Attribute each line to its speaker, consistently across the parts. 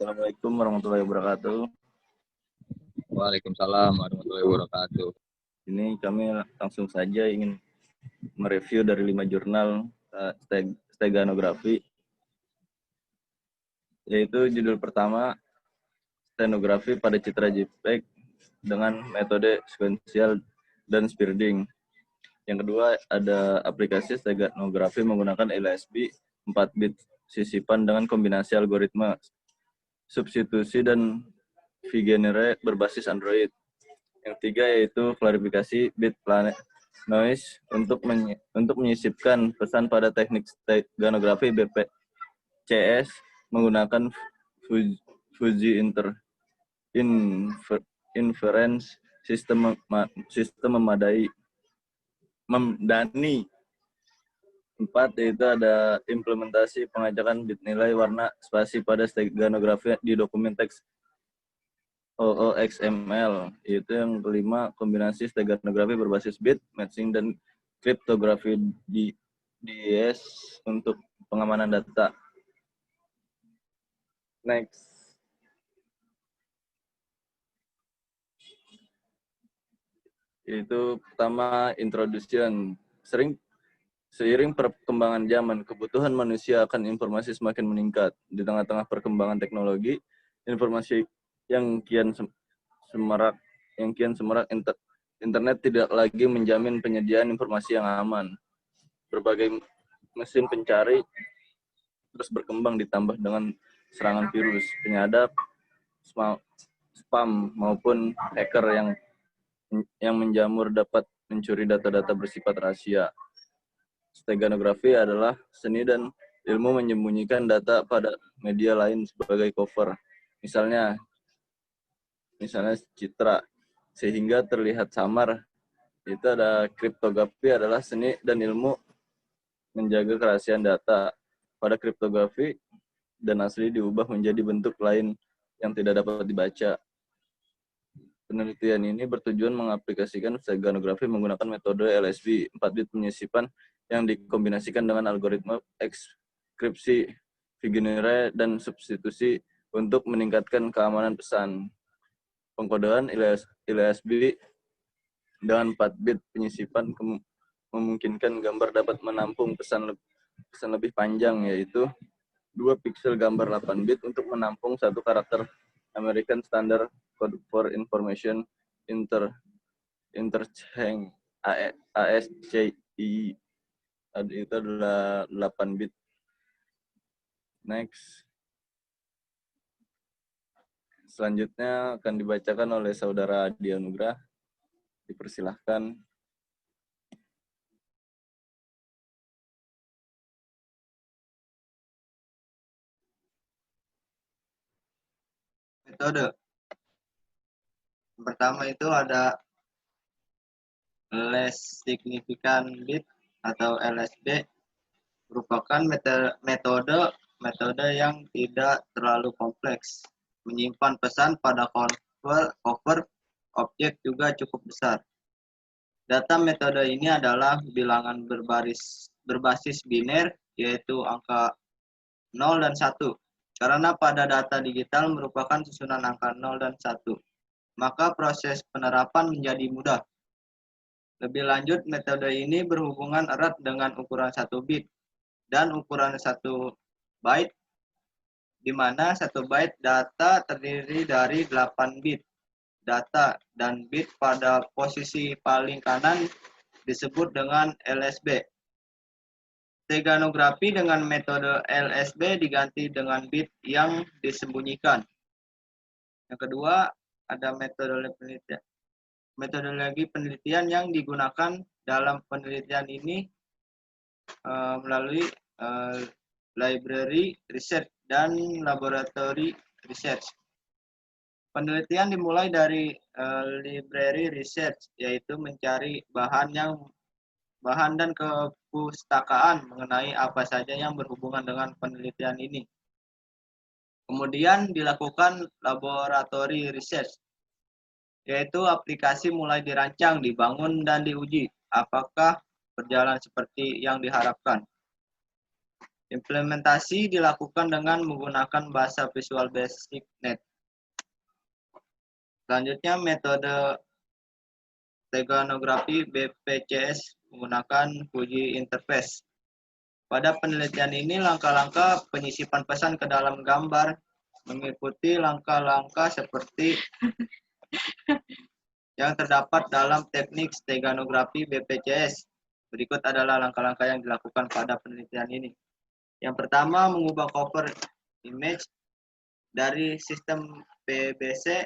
Speaker 1: Assalamualaikum warahmatullahi wabarakatuh.
Speaker 2: Waalaikumsalam warahmatullahi wabarakatuh.
Speaker 1: Ini kami langsung saja ingin mereview dari 5 jurnal steganografi, yaitu judul pertama, stenografi pada citra JPEG dengan metode sequential dan spreading. Yang kedua, ada aplikasi steganografi menggunakan LSB 4 bit sisipan dengan kombinasi algoritma substitusi dan Vigenere berbasis Android. Yang tiga yaitu klarifikasi bit planet noise untuk menyisipkan pesan pada teknik steganografi BPCS menggunakan Fuji Inference sistem memdani. 4 yaitu ada implementasi pengajakan bit nilai warna spasi pada steganografi di dokumen teks OOXML. Yaitu yang kelima, kombinasi steganografi berbasis bit matching dan kriptografi DES untuk pengamanan data. Next. Itu pertama, introduction. Seiring perkembangan zaman, kebutuhan manusia akan informasi semakin meningkat. Di tengah-tengah perkembangan teknologi, informasi yang kian semarak, internet tidak lagi menjamin penyediaan informasi yang aman. Berbagai mesin pencari terus berkembang ditambah dengan serangan virus, penyadap, spam maupun hacker yang menjamur dapat mencuri data-data bersifat rahasia. Steganografi adalah seni dan ilmu menyembunyikan data pada media lain sebagai cover. Misalnya citra, sehingga terlihat samar. Itu ada kriptografi adalah seni dan ilmu menjaga kerahasiaan data. Pada kriptografi, dan asli diubah menjadi bentuk lain yang tidak dapat dibaca. Penelitian ini bertujuan mengaplikasikan steganografi menggunakan metode LSB 4 bit penyisipan yang dikombinasikan dengan algoritma ekskripsi, Vigenere, dan substitusi untuk meningkatkan keamanan pesan. Pengkodean LSB dengan 4 bit penyisipan memungkinkan gambar dapat menampung pesan lebih panjang, yaitu 2 piksel gambar 8 bit untuk menampung 1 karakter American Standard Code for Information Interchange ASCII. Itu adalah 8 bit. Next. Selanjutnya akan dibacakan oleh Saudara Adi Anugrah. Dipersilahkan.
Speaker 3: Metode. Yang pertama itu ada less significant bit atau LSB, merupakan metode yang tidak terlalu kompleks. Menyimpan pesan pada cover objek juga cukup besar. Data metode ini adalah bilangan berbasis biner, yaitu angka 0 dan 1. Karena pada data digital merupakan susunan angka 0 dan 1, maka proses penerapan menjadi mudah. Lebih lanjut, metode ini berhubungan erat dengan ukuran 1 bit dan ukuran 1 byte, di mana 1 byte data terdiri dari 8 bit data, dan bit pada posisi paling kanan disebut dengan LSB. Steganografi dengan metode LSB diganti dengan bit yang disembunyikan. Yang kedua, ada metodologi penelitian yang digunakan dalam penelitian ini melalui library research dan laboratory research. Penelitian dimulai dari library research, yaitu mencari bahan dan kepustakaan mengenai apa saja yang berhubungan dengan penelitian ini. Kemudian dilakukan laboratory research, yaitu aplikasi mulai dirancang, dibangun, dan diuji apakah berjalan seperti yang diharapkan. Implementasi dilakukan dengan menggunakan bahasa Visual Basic Net. Selanjutnya, metode steganografi BPCS menggunakan Fuji Interface. Pada penelitian ini, langkah-langkah penyisipan pesan ke dalam gambar mengikuti langkah-langkah seperti yang terdapat dalam teknik steganografi BPCS. Berikut adalah langkah-langkah yang dilakukan pada penelitian ini. Yang pertama, mengubah cover image dari sistem PBC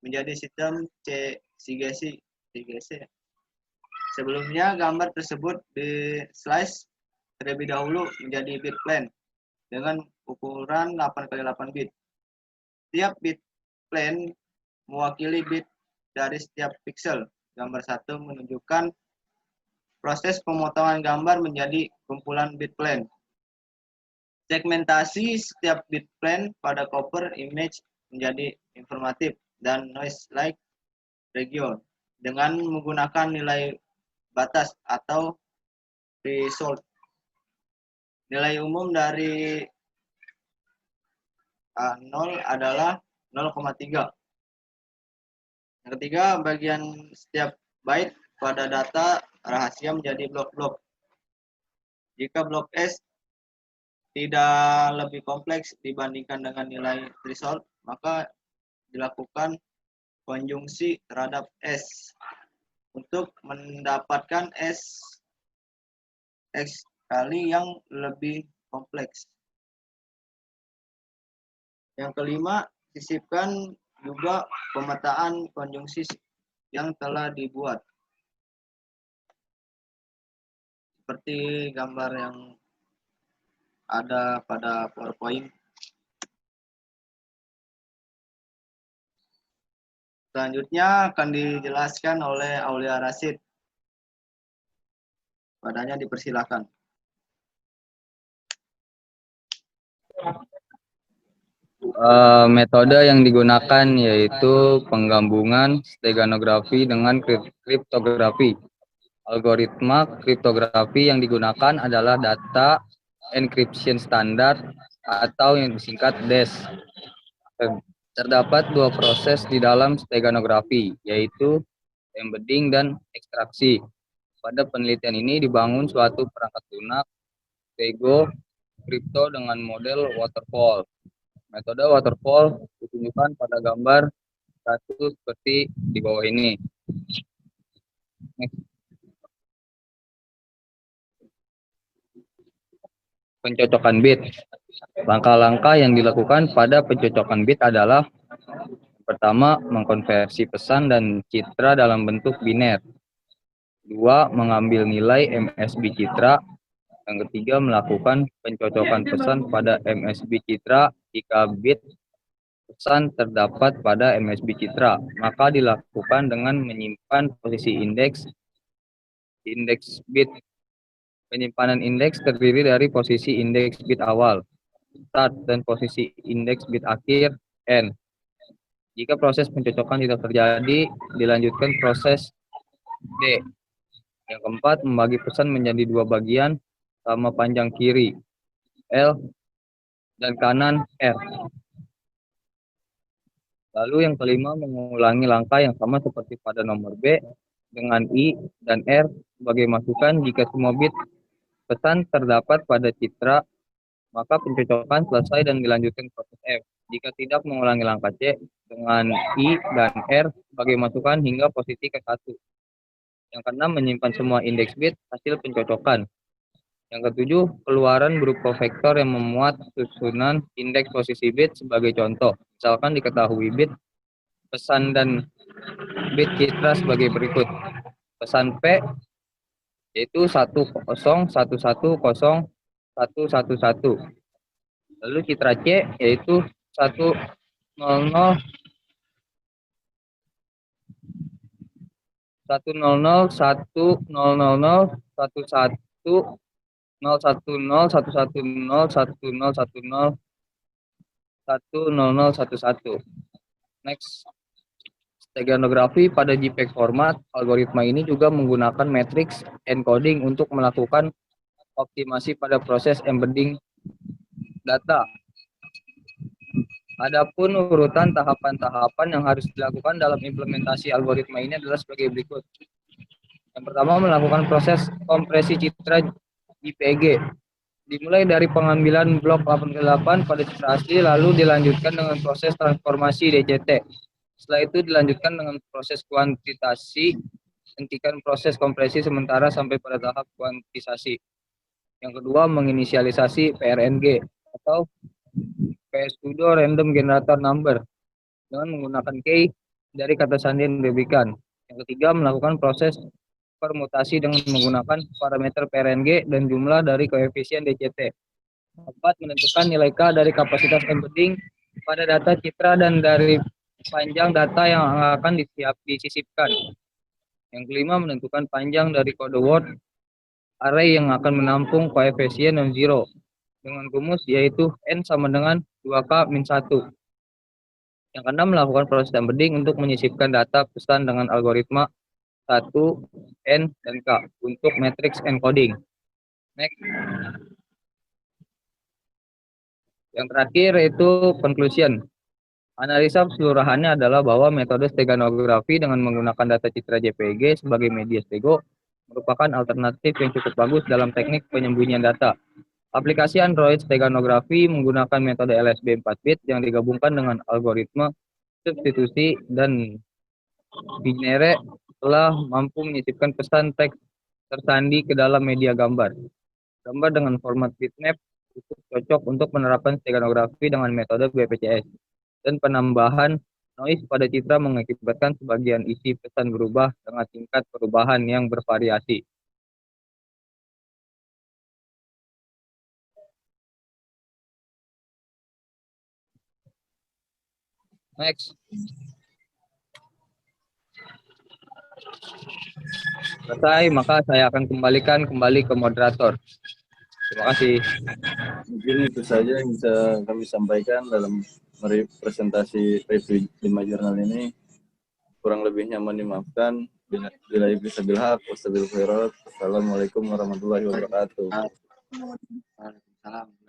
Speaker 3: menjadi sistem CGC. Sebelumnya, gambar tersebut di-slice terlebih dahulu menjadi bit plane dengan ukuran 8x8 bit. Setiap bit plane mewakili bit dari setiap pixel. Gambar 1 menunjukkan proses pemotongan gambar menjadi kumpulan bit plane. Segmentasi setiap bit plane pada cover image menjadi informatif dan noise-like region dengan menggunakan nilai batas atau threshold. Nilai umum dari 0 adalah 0,3. Yang ketiga, bagian setiap byte pada data rahasia menjadi blok-blok. Jika blok S tidak lebih kompleks dibandingkan dengan nilai threshold, maka dilakukan konjungsi terhadap S untuk mendapatkan X kali yang lebih kompleks. Yang kelima, sisipkan juga pemetaan konjungsi yang telah dibuat. Seperti gambar yang ada pada PowerPoint. Selanjutnya akan dijelaskan oleh Aulia Rasid. Padanya dipersilakan.
Speaker 2: Metode yang digunakan yaitu penggabungan steganografi dengan kriptografi. Algoritma kriptografi yang digunakan adalah data encryption standard atau yang disingkat DES. Terdapat dua proses di dalam steganografi, yaitu embedding dan ekstraksi. Pada penelitian ini dibangun suatu perangkat lunak Stego kripto dengan model waterfall. Metode waterfall ditunjukkan pada gambar satu seperti di bawah ini. Pencocokan bit. Langkah-langkah yang dilakukan pada pencocokan bit adalah pertama, mengkonversi pesan dan citra dalam bentuk biner. Dua, mengambil nilai MSB citra. Yang ketiga, melakukan pencocokan pesan pada MSB citra. Jika bit pesan terdapat pada MSB citra, maka dilakukan dengan menyimpan posisi indeks bit. Penyimpanan indeks terdiri dari posisi indeks bit awal, start, dan posisi indeks bit akhir, end. Jika proses pencocokan tidak terjadi, dilanjutkan proses D. Yang keempat, membagi pesan menjadi dua bagian sama panjang kiri L dan kanan R. Lalu yang kelima, mengulangi langkah yang sama seperti pada nomor B dengan I dan R sebagai masukan. Jika semua bit pesan terdapat pada citra, maka pencocokan selesai dan dilanjutkan proses F. Jika tidak, mengulangi langkah C dengan I dan R sebagai masukan hingga posisi ke-1. Yang keenam, menyimpan semua indeks bit hasil pencocokan. Yang ketujuh, keluaran berupa vektor yang memuat susunan indeks posisi bit sebagai contoh. Misalkan diketahui bit pesan dan bit citra sebagai berikut. Pesan P yaitu 10110111. Lalu citra C yaitu 100 100 Next, steganografi pada JPEG format. Algoritma ini juga menggunakan matrix encoding untuk melakukan optimasi pada proses embedding data. Adapun urutan tahapan-tahapan yang harus dilakukan dalam implementasi algoritma ini adalah sebagai berikut. Yang pertama, melakukan proses kompresi citra JPG. Dimulai dari pengambilan blok 88 pada citra asli, lalu dilanjutkan dengan proses transformasi DCT. Setelah itu dilanjutkan dengan proses kuantitasi, hentikan proses kompresi sementara sampai pada tahap kuantisasi. Yang kedua, menginisialisasi PRNG atau pseudo random generator number dengan menggunakan key dari kata sandi yang diberikan. Yang ketiga, melakukan proses permutasi dengan menggunakan parameter PRNG dan jumlah dari koefisien DCT. Keempat, menentukan nilai K dari kapasitas embedding pada data citra dan dari panjang data yang akan disisipkan. Yang kelima, menentukan panjang dari kode word array yang akan menampung koefisien non-zero dengan rumus yaitu N sama dengan 2K min 1. Yang keenam, melakukan proses embedding untuk menyisipkan data pesan dengan algoritma 1, N, dan K untuk matrix encoding. Next. Yang terakhir yaitu conclusion. Analisa keseluruhannya adalah bahwa metode steganografi dengan menggunakan data citra JPG sebagai media stego merupakan alternatif yang cukup bagus dalam teknik penyembunyian data. Aplikasi Android steganografi menggunakan metode LSB 4-bit yang digabungkan dengan algoritma substitusi dan binary telah mampu menyisipkan pesan teks tersandi ke dalam media gambar. Gambar dengan format bitmap cukup cocok untuk penerapan steganografi dengan metode BPCS. Dan penambahan noise pada citra mengakibatkan sebagian isi pesan berubah dengan tingkat perubahan yang bervariasi. Next. Selesai, maka saya akan kembalikan ke moderator. Terima kasih.
Speaker 1: Mungkin itu saja yang bisa kami sampaikan dalam presentasi review 5 jurnal ini. Kurang lebihnya mohon dimaafkan. Bila bisa bilhaq, wassalamualaikum warahmatullahi wabarakatuh.
Speaker 3: Waalaikumsalam.